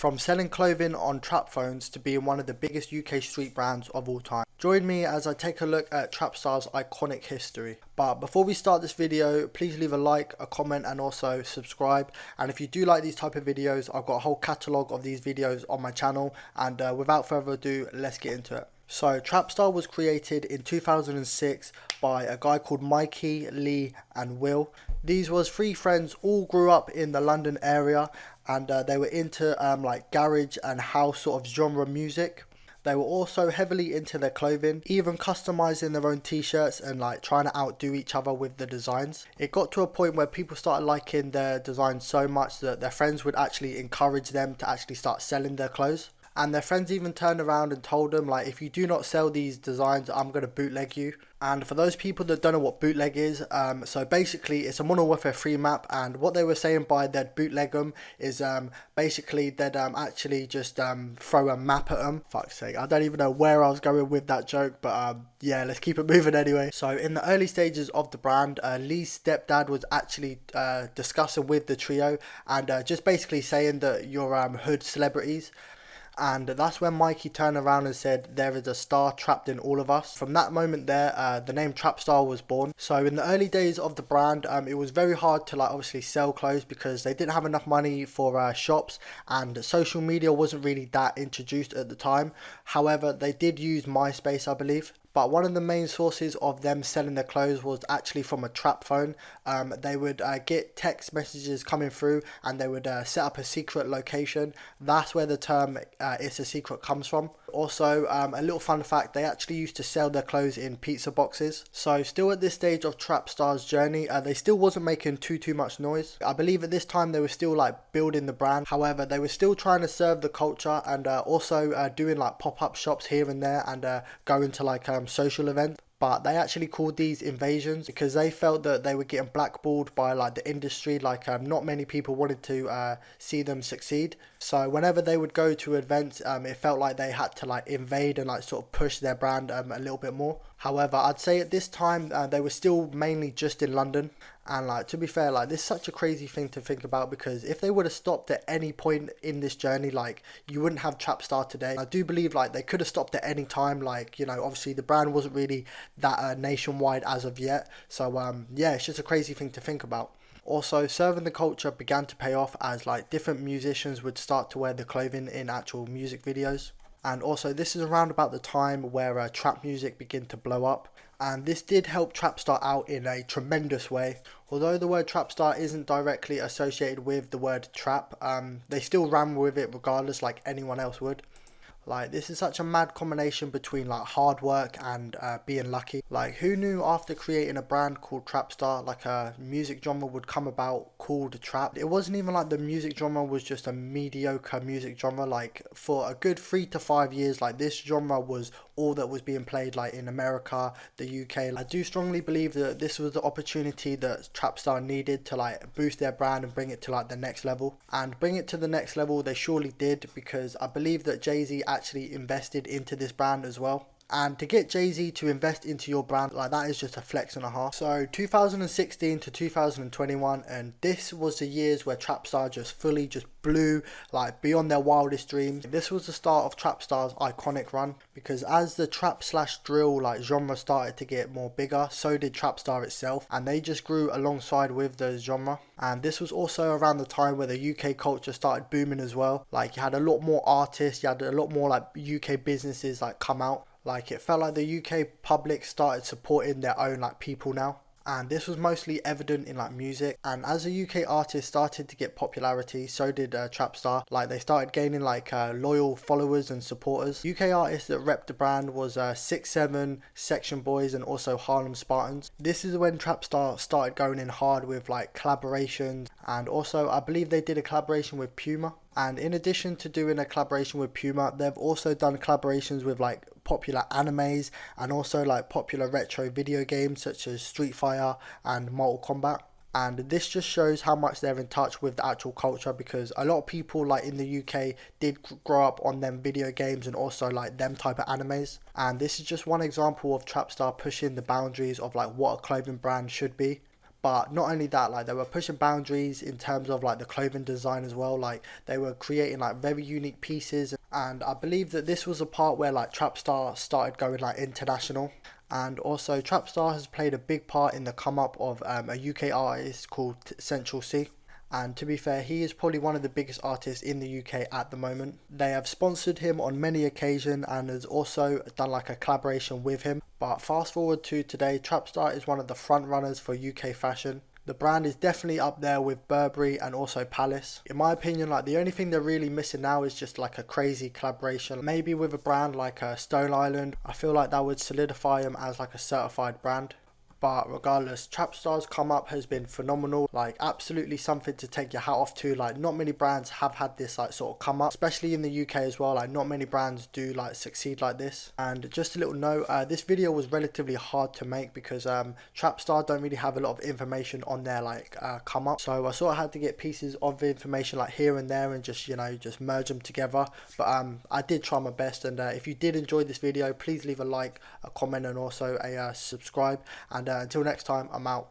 from selling clothing on trap phones to being one of the biggest UK street brands of all time. Join me as I take a look at Trapstar's iconic history. But before we start this video, please leave a like, a comment and also subscribe. And if you do like these type of videos, I've got a whole catalogue of these videos on my channel. And without further ado, let's get into it. So Trapstar was created in 2006 by a guy called Mikey, Lee and Will. These was three friends, all grew up in the London area, and they were into like garage and house sort of genre music. They were also heavily into their clothing, even customizing their own t-shirts and like trying to outdo each other with the designs. It got to a point where people started liking their designs so much that their friends would actually encourage them to actually start selling their clothes. And their friends even turned around and told them, like, if you do not sell these designs, I'm going to bootleg you. And for those people that don't know what bootleg is, so basically it's a Modern Warfare 3 map, and what they were saying by they'd bootleg them is basically they'd actually just throw a map at them. Fuck's sake, I don't even know where I was going with that joke, but yeah, let's keep it moving anyway. So in the early stages of the brand, Lee's stepdad was actually discussing with the trio and just basically saying that you're hood celebrities. And that's when Mikey turned around and said, there is a star trapped in all of us. From that moment there, the name Trapstar was born. So in the early days of the brand, it was very hard to like obviously sell clothes because they didn't have enough money for shops, and social media wasn't really that introduced at the time. However, they did use MySpace, I believe. But one of the main sources of them selling their clothes was actually from a trap phone. They would get text messages coming through and they would set up a secret location. That's where the term it's a secret comes from. Also, a little fun fact, they actually used to sell their clothes in pizza boxes. So still at this stage of Trapstar's journey, they still wasn't making too much noise. I believe at this time they were still like building the brand. However, they were still trying to serve the culture and also doing like pop-up shops here and there and going to like social events. But they actually called these invasions because they felt that they were getting blackballed by like the industry. Like not many people wanted to see them succeed. So whenever they would go to events, it felt like they had to like invade and like sort of push their brand a little bit more. However, I'd say at this time they were still mainly just in London. And like, to be fair, like this is such a crazy thing to think about, because if they would have stopped at any point in this journey, like you wouldn't have Trapstar today. I do believe like they could have stopped at any time. Like, you know, obviously the brand wasn't really that nationwide as of yet. So yeah, it's just a crazy thing to think about. Also, serving the culture began to pay off as like different musicians would start to wear the clothing in actual music videos. And also this is around about the time where trap music began to blow up. And this did help Trapstar out in a tremendous way. Although the word Trapstar isn't directly associated with the word trap, they still ran with it regardless, like anyone else would. Like, this is such a mad combination between like hard work and being lucky. Like, who knew after creating a brand called Trapstar, like a music genre would come about called trap? It wasn't even like the music genre was just a mediocre music genre. Like, for a good 3 to 5 years, like this genre was all that was being played like in America, the UK. I do strongly believe that this was the opportunity that Trapstar needed to like boost their brand and bring it to like the next level. And bring it to the next level they surely did, because I believe that Jay-Z actually invested into this brand as well. And to get Jay-Z to invest into your brand, like that is just a flex and a half. So 2016 to 2021, and this was the years where Trapstar just fully just blew like beyond their wildest dreams. This was the start of Trapstar's iconic run, because as the trap slash drill like genre started to get more bigger, so did Trapstar itself, and they just grew alongside with the genre. And this was also around the time where the UK culture started booming as well. Like, you had a lot more artists, you had a lot more like UK businesses like come out. Like, it felt like the UK public started supporting their own like people now. And this was mostly evident in like music. And as a UK artist started to get popularity, so did Trapstar. Like, they started gaining like loyal followers and supporters. UK artists that repped the brand was 6-7, Section Boys and also Harlem Spartans. This is when Trapstar started going in hard with like collaborations, and also I believe they did a collaboration with Puma. And in addition to doing a collaboration with Puma, they've also done collaborations with like popular animes and also like popular retro video games such as Street Fighter and Mortal Kombat. And this just shows how much they're in touch with the actual culture, because a lot of people like in the UK did grow up on them video games and also like them type of animes. And this is just one example of Trapstar pushing the boundaries of like what a clothing brand should be. But not only that, like they were pushing boundaries in terms of like the clothing design as well. Like they were creating like very unique pieces, and I believe that this was a part where like Trapstar started going like international. And also Trapstar has played a big part in the come up of a UK artist called Central C. And to be fair, he is probably one of the biggest artists in the UK at the moment. They have sponsored him on many occasions and has also done like a collaboration with him. But fast forward to today, Trapstar is one of the front runners for UK fashion. The brand is definitely up there with Burberry and also Palace. In my opinion, like the only thing they're really missing now is just like a crazy collaboration. Maybe with a brand like Stone Island. I feel like that would solidify them as like a certified brand. But regardless, Trapstar's come up has been phenomenal, like absolutely something to take your hat off to. Like not many brands have had this like sort of come up, especially in the UK as well. Like not many brands do like succeed like this. And just a little note, this video was relatively hard to make because Trapstar don't really have a lot of information on their like come up. So I sort of had to get pieces of information like here and there and just, you know, just merge them together. But I did try my best, and if you did enjoy this video, please leave a like, a comment and also a subscribe. And until next time, I'm out.